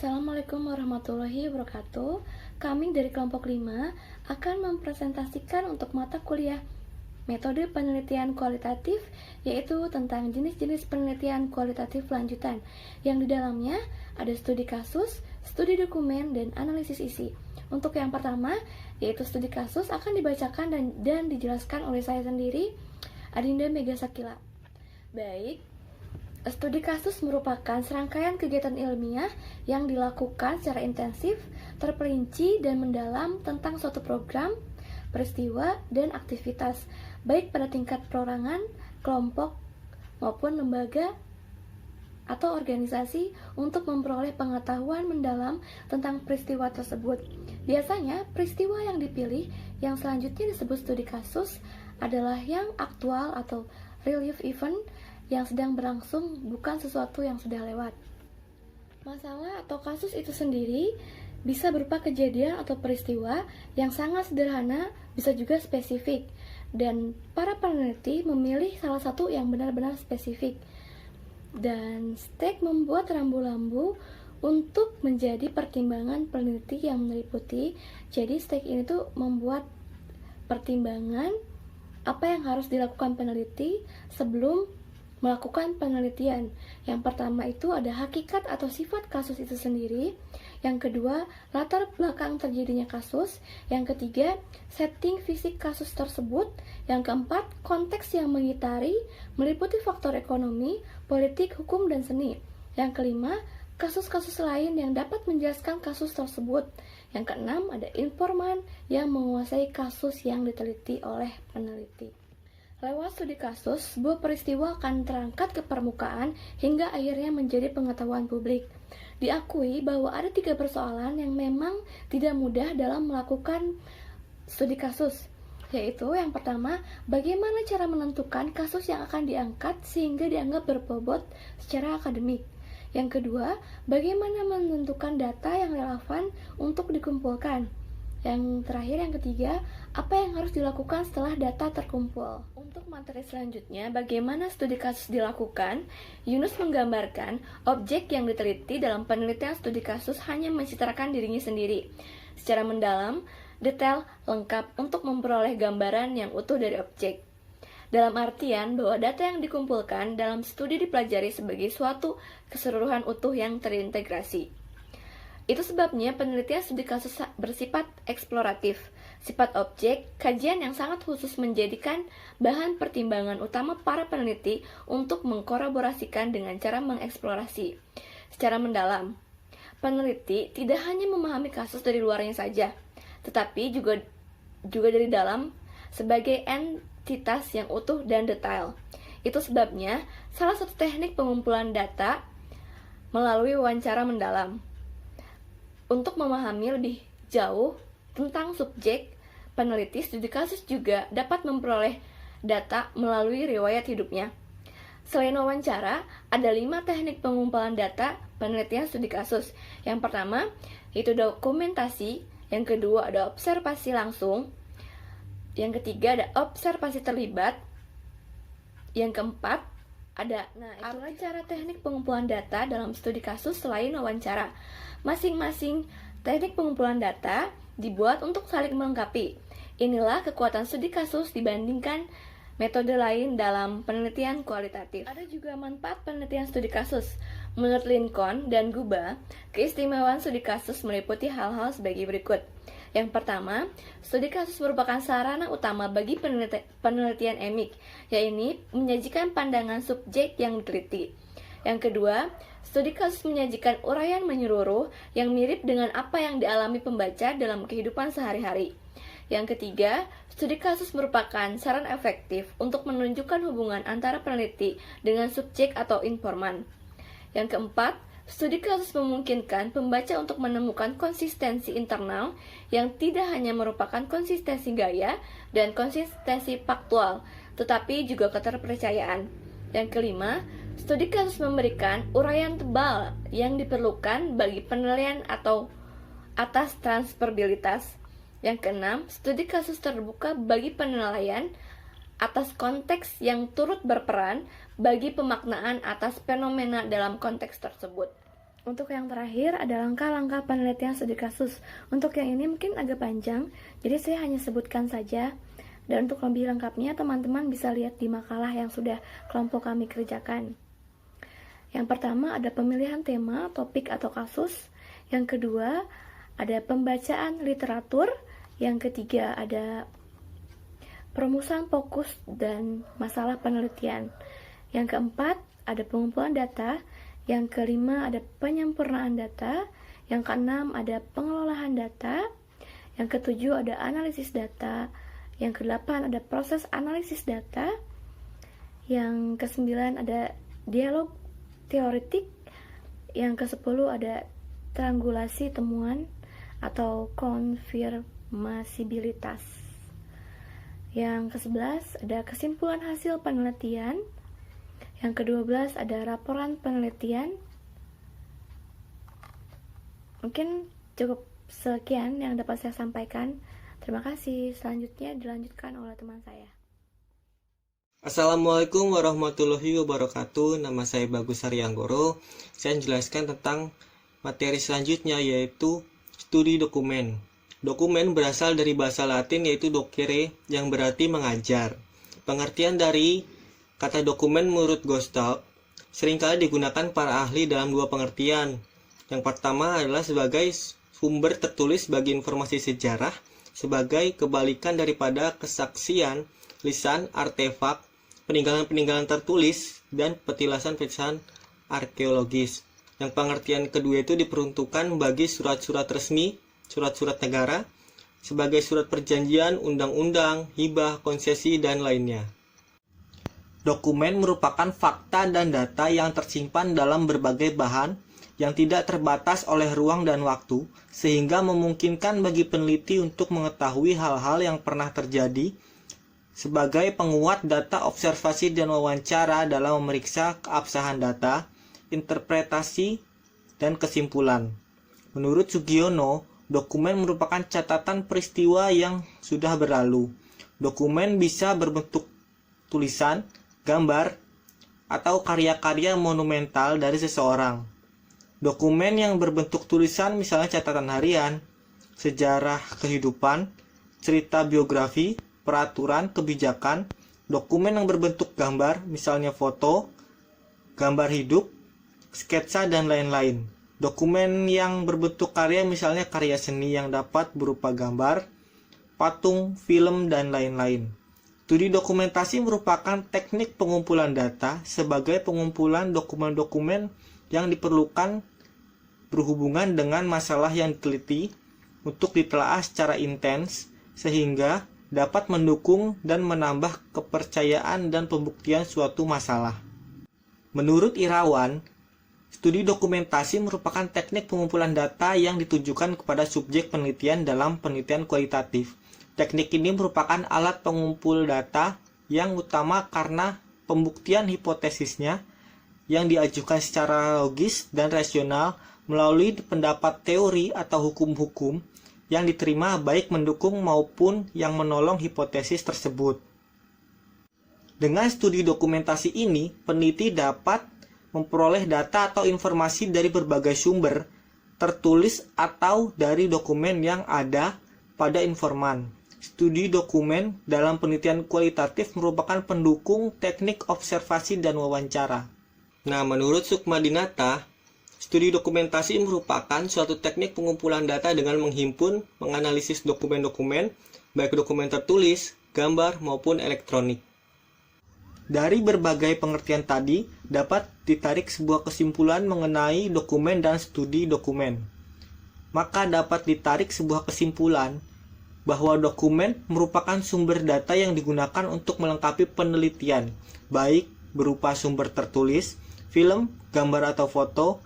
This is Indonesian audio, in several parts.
Assalamualaikum warahmatullahi wabarakatuh. Kami dari kelompok 5 akan mempresentasikan untuk mata kuliah metode penelitian kualitatif, yaitu tentang jenis-jenis penelitian kualitatif lanjutan, yang di dalamnya ada studi kasus, studi dokumen, dan analisis isi. Untuk yang pertama, yaitu studi kasus, akan dibacakan dan dijelaskan oleh saya sendiri, Adinda Mega Sakila. Baik, studi kasus merupakan serangkaian kegiatan ilmiah yang dilakukan secara intensif, terperinci, dan mendalam tentang suatu program, peristiwa, dan aktivitas, baik pada tingkat perorangan, kelompok, maupun lembaga atau organisasi untuk memperoleh pengetahuan mendalam tentang peristiwa tersebut. Biasanya, peristiwa yang dipilih yang selanjutnya disebut studi kasus adalah yang aktual atau real life event yang sedang berlangsung, bukan sesuatu yang sudah lewat. Masalah atau kasus itu sendiri bisa berupa kejadian atau peristiwa yang sangat sederhana, bisa juga spesifik, dan para peneliti memilih salah satu yang benar-benar spesifik. Dan STEK membuat rambu-rambu untuk menjadi pertimbangan peneliti yang meliputi. Jadi STEK ini tuh membuat pertimbangan apa yang harus dilakukan peneliti sebelum melakukan penelitian. Yang pertama itu ada hakikat atau sifat kasus itu sendiri. Yang kedua, latar belakang terjadinya kasus. Yang ketiga, setting fisik kasus tersebut. Yang keempat, konteks yang mengitari, meliputi faktor ekonomi, politik, hukum, dan seni. Yang kelima, kasus-kasus lain yang dapat menjelaskan kasus tersebut. Yang keenam, ada informan yang menguasai kasus yang diteliti oleh peneliti. Lewat studi kasus, sebuah peristiwa akan terangkat ke permukaan hingga akhirnya menjadi pengetahuan publik. Diakui bahwa ada 3 persoalan yang memang tidak mudah dalam melakukan studi kasus, yaitu yang pertama, bagaimana cara menentukan kasus yang akan diangkat sehingga dianggap berbobot secara akademik. Yang kedua, bagaimana menentukan data yang relevan untuk dikumpulkan. Yang terakhir, yang ketiga, apa yang harus dilakukan setelah data terkumpul. Untuk materi selanjutnya, bagaimana studi kasus dilakukan, Yunus menggambarkan objek yang diteliti dalam penelitian studi kasus hanya mencitrakan dirinya sendiri, secara mendalam, detail, lengkap untuk memperoleh gambaran yang utuh dari objek. Dalam artian bahwa data yang dikumpulkan dalam studi dipelajari sebagai suatu keseluruhan utuh yang terintegrasi. Itu sebabnya penelitian studi kasus bersifat eksploratif. Sifat objek, kajian yang sangat khusus menjadikan bahan pertimbangan utama para peneliti untuk mengkolaborasikan dengan cara mengeksplorasi secara mendalam. Peneliti tidak hanya memahami kasus dari luarnya saja, tetapi juga dari dalam sebagai entitas yang utuh dan detail. Itu sebabnya salah satu teknik pengumpulan data melalui wawancara mendalam. Untuk memahami lebih jauh tentang subjek, peneliti studi kasus juga dapat memperoleh data melalui riwayat hidupnya. Selain wawancara, ada 5 teknik pengumpulan data penelitian studi kasus. Yang pertama, yaitu dokumentasi. Yang kedua, ada observasi langsung. Yang ketiga, ada observasi terlibat. Yang keempat, ada itulah cara teknik pengumpulan data dalam studi kasus selain wawancara. Masing-masing teknik pengumpulan data dibuat untuk saling melengkapi. Inilah kekuatan studi kasus dibandingkan metode lain dalam penelitian kualitatif. Ada juga manfaat penelitian studi kasus. Menurut Lincoln dan Guba, keistimewaan studi kasus meliputi hal-hal sebagai berikut. Yang pertama, studi kasus merupakan sarana utama bagi penelitian emik, yaitu menyajikan pandangan subjek yang diteliti. Yang kedua, studi kasus menyajikan uraian menyeluruh yang mirip dengan apa yang dialami pembaca dalam kehidupan sehari-hari. Yang ketiga, studi kasus merupakan saran efektif untuk menunjukkan hubungan antara peneliti dengan subjek atau informan. Yang keempat, studi kasus memungkinkan pembaca untuk menemukan konsistensi internal yang tidak hanya merupakan konsistensi gaya dan konsistensi faktual, tetapi juga keterpercayaan. Yang kelima, studi kasus memberikan uraian tebal yang diperlukan bagi penilaian atau atas transferabilitas. Yang keenam, studi kasus terbuka bagi penilaian atas konteks yang turut berperan bagi pemaknaan atas fenomena dalam konteks tersebut. Untuk yang terakhir ada langkah-langkah penelitian studi kasus. Untuk yang ini mungkin agak panjang, jadi saya hanya sebutkan saja. Dan untuk lebih lengkapnya, teman-teman bisa lihat di makalah yang sudah kelompok kami kerjakan. Yang pertama ada pemilihan tema, topik atau kasus. Yang kedua ada pembacaan literatur. Yang ketiga ada perumusan fokus dan masalah penelitian. Yang keempat ada pengumpulan data. Yang kelima ada penyempurnaan data. Yang keenam ada pengelolaan data. Yang ketujuh ada analisis data. Yang kedelapan ada proses analisis data. Yang kesembilan ada dialog teoretik. Yang kesepuluh ada triangulasi temuan atau konfirmasibilitas. Yang ke-11 ada kesimpulan hasil penelitian. Yang ke-12 ada laporan penelitian. Mungkin cukup sekian yang dapat saya sampaikan. Terima kasih. Selanjutnya dilanjutkan oleh teman saya. Assalamualaikum warahmatullahi wabarakatuh. Nama saya Bagus Haryanggoro. Saya menjelaskan tentang materi selanjutnya, yaitu studi dokumen. Dokumen berasal dari bahasa Latin yaitu docere, yang berarti mengajar. Pengertian dari kata dokumen menurut Gostalt seringkali digunakan para ahli dalam dua pengertian. Yang pertama adalah sebagai sumber tertulis bagi informasi sejarah, sebagai kebalikan daripada kesaksian, lisan, artefak, peninggalan-peninggalan tertulis, dan petilasan-petilasan arkeologis. Yang pengertian kedua itu diperuntukkan bagi surat-surat resmi, surat-surat negara, sebagai surat perjanjian, undang-undang, hibah, konsesi, dan lainnya. Dokumen merupakan fakta dan data yang tersimpan dalam berbagai bahan yang tidak terbatas oleh ruang dan waktu, sehingga memungkinkan bagi peneliti untuk mengetahui hal-hal yang pernah terjadi sebagai penguat data observasi dan wawancara dalam memeriksa keabsahan data, interpretasi, dan kesimpulan. Menurut Sugiono, dokumen merupakan catatan peristiwa yang sudah berlalu. Dokumen bisa berbentuk tulisan, gambar, atau karya-karya monumental dari seseorang. Dokumen yang berbentuk tulisan misalnya catatan harian, sejarah kehidupan, cerita biografi, peraturan, kebijakan. Dokumen yang berbentuk gambar misalnya foto, gambar hidup, sketsa, dan lain-lain. Dokumen yang berbentuk karya misalnya karya seni yang dapat berupa gambar, patung, film, dan lain-lain. Studi dokumentasi merupakan teknik pengumpulan data sebagai pengumpulan dokumen-dokumen yang diperlukan berhubungan dengan masalah yang diteliti untuk ditelaah secara intens sehingga dapat mendukung dan menambah kepercayaan dan pembuktian suatu masalah. Menurut Irawan, studi dokumentasi merupakan teknik pengumpulan data yang ditujukan kepada subjek penelitian dalam penelitian kualitatif. Teknik ini merupakan alat pengumpul data yang utama karena pembuktian hipotesisnya yang diajukan secara logis dan rasional melalui pendapat teori atau hukum-hukum yang diterima baik mendukung maupun yang menolong hipotesis tersebut. Dengan studi dokumentasi ini, peneliti dapat memperoleh data atau informasi dari berbagai sumber, tertulis atau dari dokumen yang ada pada informan. Studi dokumen dalam penelitian kualitatif merupakan pendukung teknik observasi dan wawancara. Nah, menurut Sukmadinata, studi dokumentasi merupakan suatu teknik pengumpulan data dengan menghimpun, menganalisis dokumen-dokumen, baik dokumen tertulis, gambar, maupun elektronik. Dari berbagai pengertian tadi, dapat ditarik sebuah kesimpulan mengenai dokumen dan studi dokumen. Maka dapat ditarik sebuah kesimpulan bahwa dokumen merupakan sumber data yang digunakan untuk melengkapi penelitian, baik berupa sumber tertulis, film, gambar atau foto,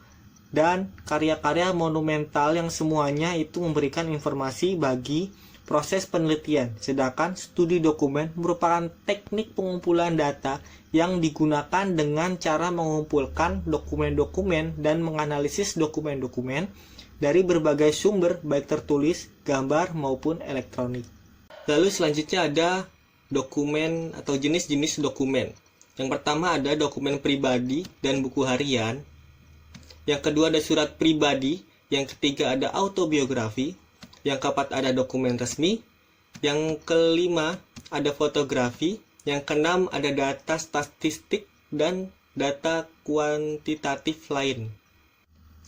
dan karya-karya monumental yang semuanya itu memberikan informasi bagi proses penelitian. Sedangkan studi dokumen merupakan teknik pengumpulan data yang digunakan dengan cara mengumpulkan dokumen-dokumen dan menganalisis dokumen-dokumen dari berbagai sumber baik tertulis, gambar, maupun elektronik. Lalu selanjutnya ada dokumen atau jenis-jenis dokumen. Yang pertama ada dokumen pribadi dan buku harian. Yang kedua ada surat pribadi. Yang ketiga ada autobiografi. Yang keempat ada dokumen resmi. Yang kelima ada fotografi. Yang keenam ada data statistik dan data kuantitatif lain.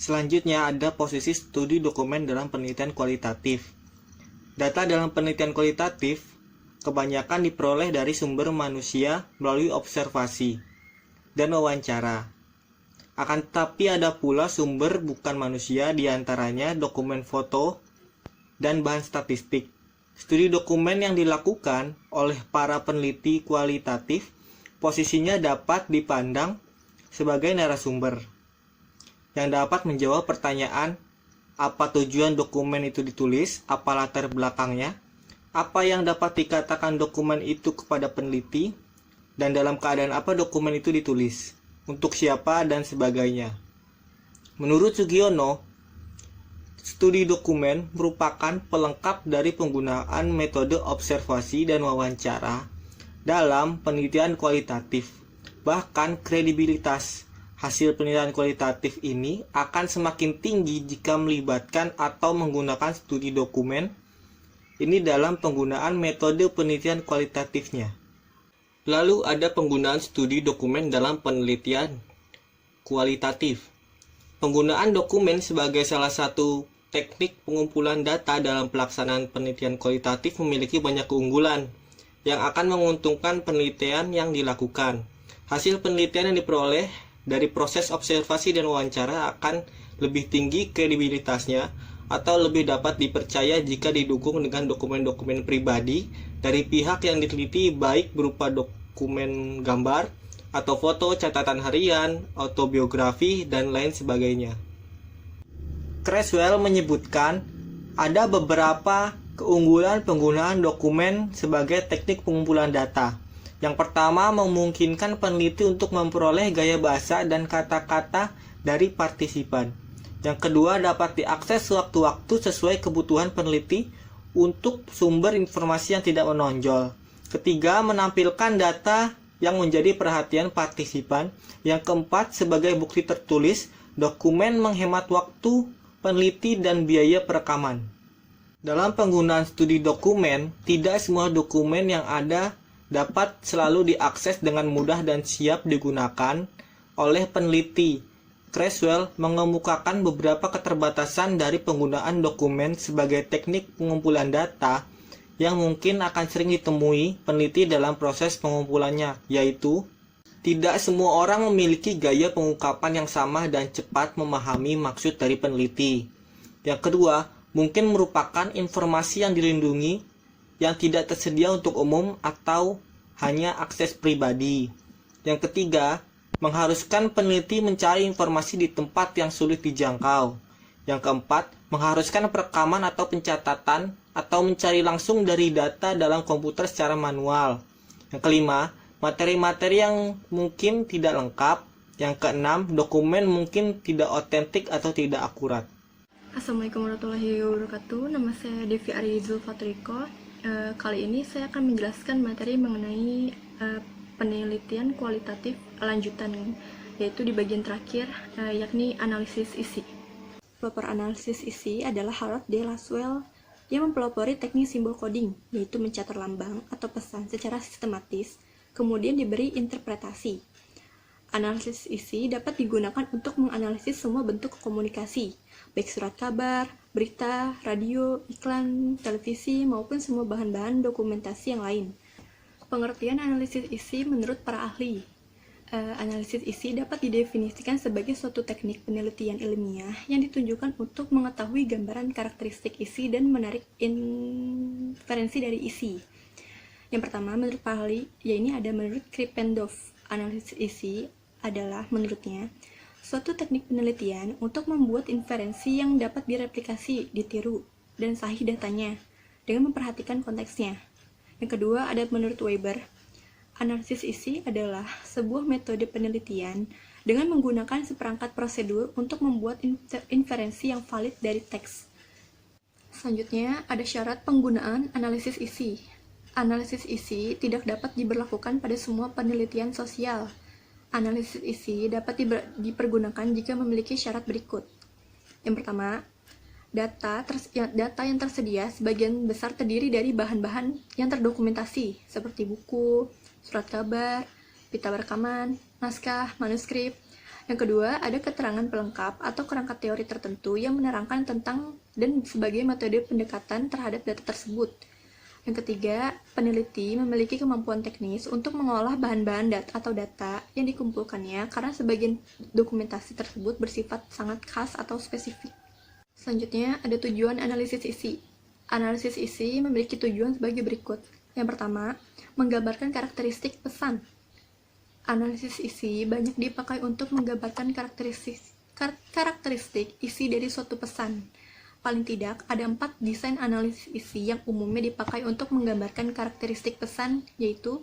Selanjutnya ada posisi studi dokumen dalam penelitian kualitatif. Data dalam penelitian kualitatif kebanyakan diperoleh dari sumber manusia melalui observasi dan wawancara. Akan tetapi ada pula sumber bukan manusia, diantaranya dokumen foto dan bahan statistik. Studi dokumen yang dilakukan oleh para peneliti kualitatif posisinya dapat dipandang sebagai narasumber yang dapat menjawab pertanyaan apa tujuan dokumen itu ditulis, apa latar belakangnya, apa yang dapat dikatakan dokumen itu kepada peneliti, dan dalam keadaan apa dokumen itu ditulis, untuk siapa, dan sebagainya. Menurut Sugiono, studi dokumen merupakan pelengkap dari penggunaan metode observasi dan wawancara dalam penelitian kualitatif. Bahkan kredibilitas hasil penelitian kualitatif ini akan semakin tinggi jika melibatkan atau menggunakan studi dokumen ini dalam penggunaan metode penelitian kualitatifnya. Lalu ada penggunaan studi dokumen dalam penelitian kualitatif. Penggunaan dokumen sebagai salah satu teknik pengumpulan data dalam pelaksanaan penelitian kualitatif memiliki banyak keunggulan yang akan menguntungkan penelitian yang dilakukan. Hasil penelitian yang diperoleh dari proses observasi dan wawancara akan lebih tinggi kredibilitasnya atau lebih dapat dipercaya jika didukung dengan dokumen-dokumen pribadi dari pihak yang diteliti, baik berupa dokumen gambar atau foto, catatan harian, autobiografi, dan lain sebagainya. Creswell menyebutkan ada beberapa keunggulan penggunaan dokumen sebagai teknik pengumpulan data. Yang pertama, memungkinkan peneliti untuk memperoleh gaya bahasa dan kata-kata dari partisipan. Yang kedua, dapat diakses sewaktu-waktu sesuai kebutuhan peneliti untuk sumber informasi yang tidak menonjol. Ketiga, menampilkan data yang menjadi perhatian partisipan. Yang keempat, sebagai bukti tertulis, dokumen menghemat waktu peneliti dan biaya perekaman. Dalam penggunaan studi dokumen, tidak semua dokumen yang ada dapat selalu diakses dengan mudah dan siap digunakan oleh peneliti. Creswell mengemukakan beberapa keterbatasan dari penggunaan dokumen sebagai teknik pengumpulan data yang mungkin akan sering ditemui peneliti dalam proses pengumpulannya, yaitu tidak semua orang memiliki gaya pengungkapan yang sama dan cepat memahami maksud dari peneliti. Yang kedua, mungkin merupakan informasi yang dilindungi yang tidak tersedia untuk umum atau hanya akses pribadi. Yang ketiga, mengharuskan peneliti mencari informasi di tempat yang sulit dijangkau. Yang keempat, mengharuskan perekaman atau pencatatan atau mencari langsung dari data dalam komputer secara manual. Yang kelima, materi-materi yang mungkin tidak lengkap. Yang keenam, dokumen mungkin tidak otentik atau tidak akurat. Assalamualaikum warahmatullahi wabarakatuh. Nama saya Devi Arizul Fatriko. Kali ini saya akan menjelaskan materi mengenai penelitian kualitatif lanjutan, yaitu di bagian terakhir, yakni analisis isi. Pelopor analisis isi adalah Harold D. Laswell yang mempelopori teknik simbol coding, yaitu mencatat lambang atau pesan secara sistematis, kemudian diberi interpretasi. Analisis isi dapat digunakan untuk menganalisis semua bentuk komunikasi, baik surat kabar, berita, radio, iklan, televisi, maupun semua bahan-bahan dokumentasi yang lain. Pengertian analisis isi menurut para ahli. Analisis isi dapat didefinisikan sebagai suatu teknik penelitian ilmiah yang ditunjukkan untuk mengetahui gambaran karakteristik isi dan menarik inferensi dari isi. Yang pertama, menurut para ahli, ada menurut Krippendorff. Analisis isi adalah, menurutnya, suatu teknik penelitian untuk membuat inferensi yang dapat direplikasi, ditiru, dan sahih datanya dengan memperhatikan konteksnya. Yang kedua, ada menurut Weber. Analisis isi adalah sebuah metode penelitian dengan menggunakan seperangkat prosedur untuk membuat inferensi yang valid dari teks. Selanjutnya, ada syarat penggunaan analisis isi. Analisis isi tidak dapat diberlakukan pada semua penelitian sosial. Analisis isi dapat dipergunakan jika memiliki syarat berikut. Yang pertama, data yang tersedia sebagian besar terdiri dari bahan-bahan yang terdokumentasi seperti buku, surat kabar, pita rekaman, naskah, manuskrip. Yang kedua, ada keterangan pelengkap atau kerangka teori tertentu yang menerangkan tentang dan sebagai metode pendekatan terhadap data tersebut. Yang ketiga, peneliti memiliki kemampuan teknis untuk mengolah bahan-bahan atau data yang dikumpulkannya karena sebagian dokumentasi tersebut bersifat sangat khas atau spesifik. Selanjutnya, ada tujuan analisis isi. Analisis isi memiliki tujuan sebagai berikut. Yang pertama, menggambarkan karakteristik pesan. Analisis isi banyak dipakai untuk menggambarkan karakteristik isi dari suatu pesan. Paling tidak, ada 4 desain analisis isi yang umumnya dipakai untuk menggambarkan karakteristik pesan, yaitu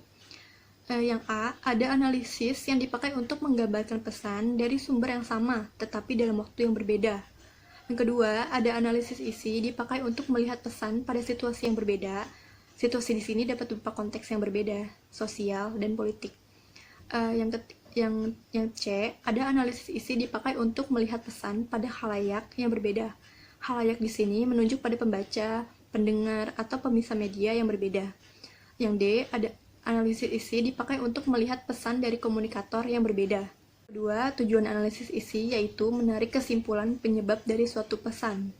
yang A, ada analisis yang dipakai untuk menggambarkan pesan dari sumber yang sama, tetapi dalam waktu yang berbeda. Yang kedua, ada analisis isi dipakai untuk melihat pesan pada situasi yang berbeda. Situasi di sini dapat berupa konteks yang berbeda, sosial dan politik. Yang C, ada analisis isi dipakai untuk melihat pesan pada khalayak yang berbeda. Khalayak di sini menunjuk pada pembaca, pendengar, atau pemirsa media yang berbeda. Yang D, ada analisis isi dipakai untuk melihat pesan dari komunikator yang berbeda. Kedua, tujuan analisis isi yaitu menarik kesimpulan penyebab dari suatu pesan.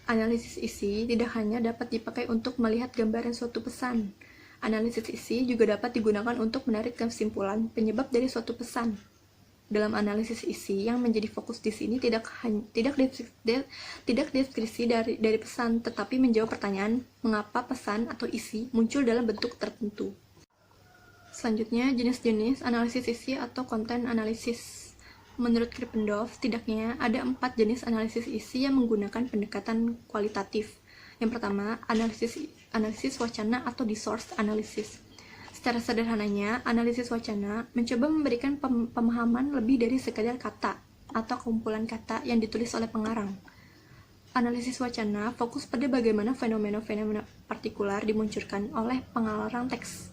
Analisis isi tidak hanya dapat dipakai untuk melihat gambaran suatu pesan. Analisis isi juga dapat digunakan untuk menarik kesimpulan penyebab dari suatu pesan. Dalam analisis isi, yang menjadi fokus di sini tidak deskripsi dari pesan, tetapi menjawab pertanyaan mengapa pesan atau isi muncul dalam bentuk tertentu. Selanjutnya, jenis-jenis analisis isi atau konten analisis. Menurut Krippendorff, setidaknya ada 4 jenis analisis isi yang menggunakan pendekatan kualitatif. Yang pertama, analisis wacana atau discourse analysis. Secara sederhananya, analisis wacana mencoba memberikan pemahaman lebih dari sekadar kata atau kumpulan kata yang ditulis oleh pengarang. Analisis wacana fokus pada bagaimana fenomena-fenomena partikular dimunculkan oleh pengarang teks.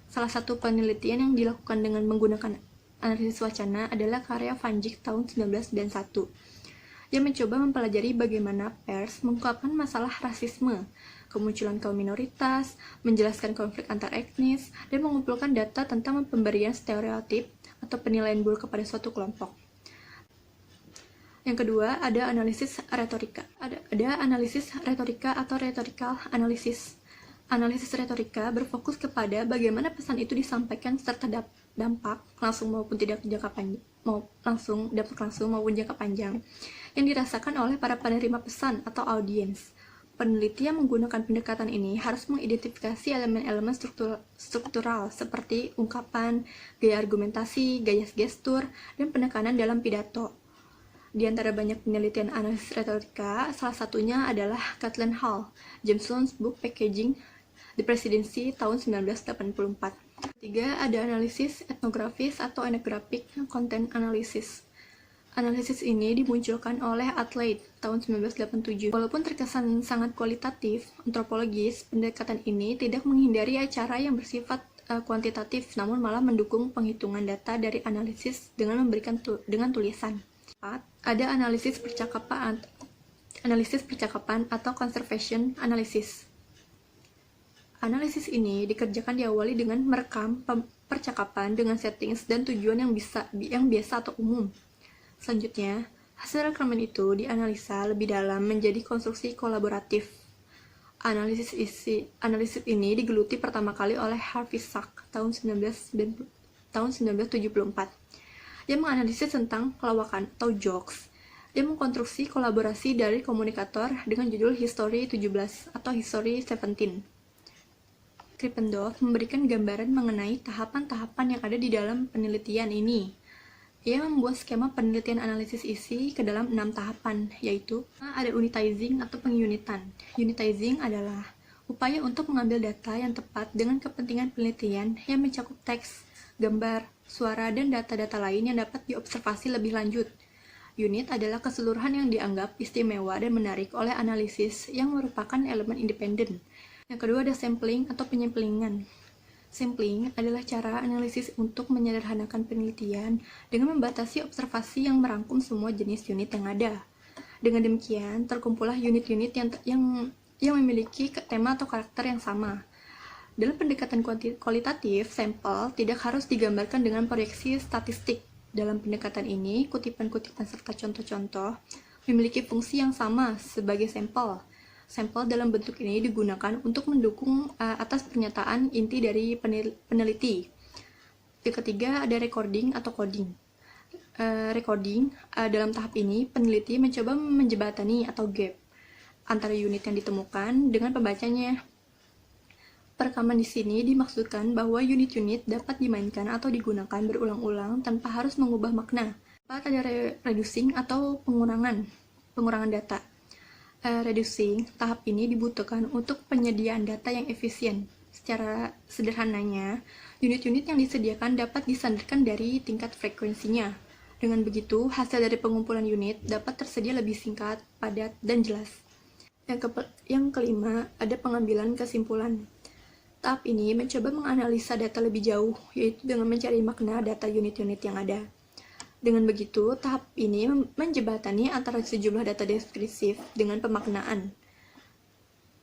Salah satu penelitian yang dilakukan dengan menggunakan analisis wacana adalah karya Van Dijk tahun 1991, yang mencoba mempelajari bagaimana pers mengungkapkan masalah rasisme, kemunculan kaum minoritas, menjelaskan konflik antar etnis, dan mengumpulkan data tentang pemberian stereotip atau penilaian buruk kepada suatu kelompok. Yang kedua, ada analisis retorika. Ada analisis retorika atau rhetorical analysis. Analisis retorika berfokus kepada bagaimana pesan itu disampaikan serta dampak langsung maupun jangka panjang yang dirasakan oleh para penerima pesan atau audiens. Peneliti yang menggunakan pendekatan ini harus mengidentifikasi elemen-elemen struktural seperti ungkapan, gaya argumentasi, gaya gestur, dan penekanan dalam pidato. Di antara banyak penelitian analisis retorika, salah satunya adalah Kathleen Hall, Jameson's Book Packaging the Presidency tahun 1984. Ketiga, ada analisis etnografis atau ethnographic content analysis. Analisis ini dimunculkan oleh Adelaide tahun 1987. Walaupun terkesan sangat kualitatif, antropologis, pendekatan ini tidak menghindari acara yang bersifat kuantitatif, namun malah mendukung penghitungan data dari analisis dengan dengan tulisan. 4. Ada analisis percakapan atau conversation analysis. Analisis ini dikerjakan diawali dengan merekam percakapan dengan settings dan tujuan yang biasa atau umum. Selanjutnya, hasil rekaman itu dianalisa lebih dalam menjadi konstruksi kolaboratif. Analisis ini digeluti pertama kali oleh Harvey Sachs tahun 1974, yang menganalisis tentang lawakan atau jokes. Dia mengkonstruksi kolaborasi dari komunikator dengan judul History 17 atau History 17. Krippendorff memberikan gambaran mengenai tahapan-tahapan yang ada di dalam penelitian ini. Ia membuat skema penelitian analisis isi ke dalam 6 tahapan, yaitu ada unitizing atau pengunitan. Unitizing adalah upaya untuk mengambil data yang tepat dengan kepentingan penelitian yang mencakup teks, gambar, suara, dan data-data lain yang dapat diobservasi lebih lanjut. Unit adalah keseluruhan yang dianggap istimewa dan menarik oleh analisis yang merupakan elemen independen. Yang kedua ada sampling atau penyemplingan. Sampling adalah cara analisis untuk menyederhanakan penelitian dengan membatasi observasi yang merangkum semua jenis unit yang ada. Dengan demikian, terkumpullah unit-unit yang memiliki tema atau karakter yang sama. Dalam pendekatan kualitatif, sampel tidak harus digambarkan dengan proyeksi statistik. Dalam pendekatan ini, kutipan-kutipan serta contoh-contoh memiliki fungsi yang sama sebagai sampel. Sampel dalam bentuk ini digunakan untuk mendukung atas pernyataan inti dari peneliti. Yang ketiga ada recording atau coding. Dalam tahap ini, peneliti mencoba menjembatani atau gap antara unit yang ditemukan dengan pembacanya. Perekaman di sini dimaksudkan bahwa unit-unit dapat dimainkan atau digunakan berulang-ulang tanpa harus mengubah makna. Ada reducing atau pengurangan data. Reducing, tahap ini dibutuhkan untuk penyediaan data yang efisien. Secara sederhananya, unit-unit yang disediakan dapat disandarkan dari tingkat frekuensinya. Dengan begitu, hasil dari pengumpulan unit dapat tersedia lebih singkat, padat, dan jelas. Yang kelima, ada pengambilan kesimpulan. Tahap ini mencoba menganalisa data lebih jauh, yaitu dengan mencari makna data unit-unit yang ada. Dengan begitu, tahap ini menjembatani antara sejumlah data deskriptif dengan pemaknaan,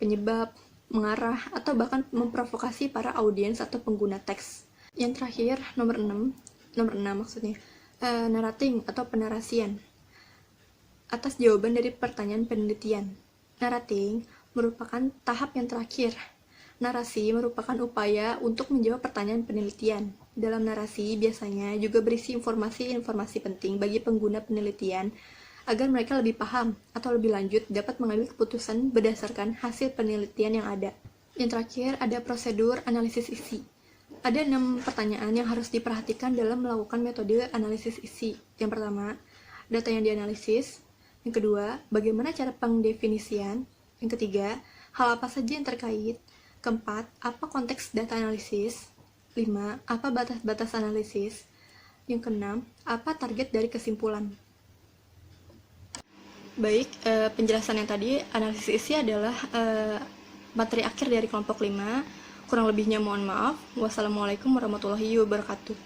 penyebab, mengarah, atau bahkan memprovokasi para audiens atau pengguna teks. Yang terakhir, nomor 6 maksudnya, narrating atau penarasian. Atas jawaban dari pertanyaan penelitian, narrating merupakan tahap yang terakhir. Narasi merupakan upaya untuk menjawab pertanyaan penelitian. Dalam narasi biasanya juga berisi informasi-informasi penting bagi pengguna penelitian agar mereka lebih paham atau lebih lanjut dapat mengambil keputusan berdasarkan hasil penelitian yang ada. Yang terakhir ada prosedur analisis isi. Ada 6 pertanyaan yang harus diperhatikan dalam melakukan metode analisis isi. Yang pertama, data yang dianalisis. Yang kedua, bagaimana cara pendefinisian. Yang ketiga, hal apa saja yang terkait. Keempat, apa konteks data analisis? 5. Apa batas-batas analisis? Yang keenam, apa target dari kesimpulan? Baik, penjelasan yang tadi, analisis isi adalah materi akhir dari kelompok 5. Kurang lebihnya mohon maaf. Wassalamualaikum warahmatullahi wabarakatuh.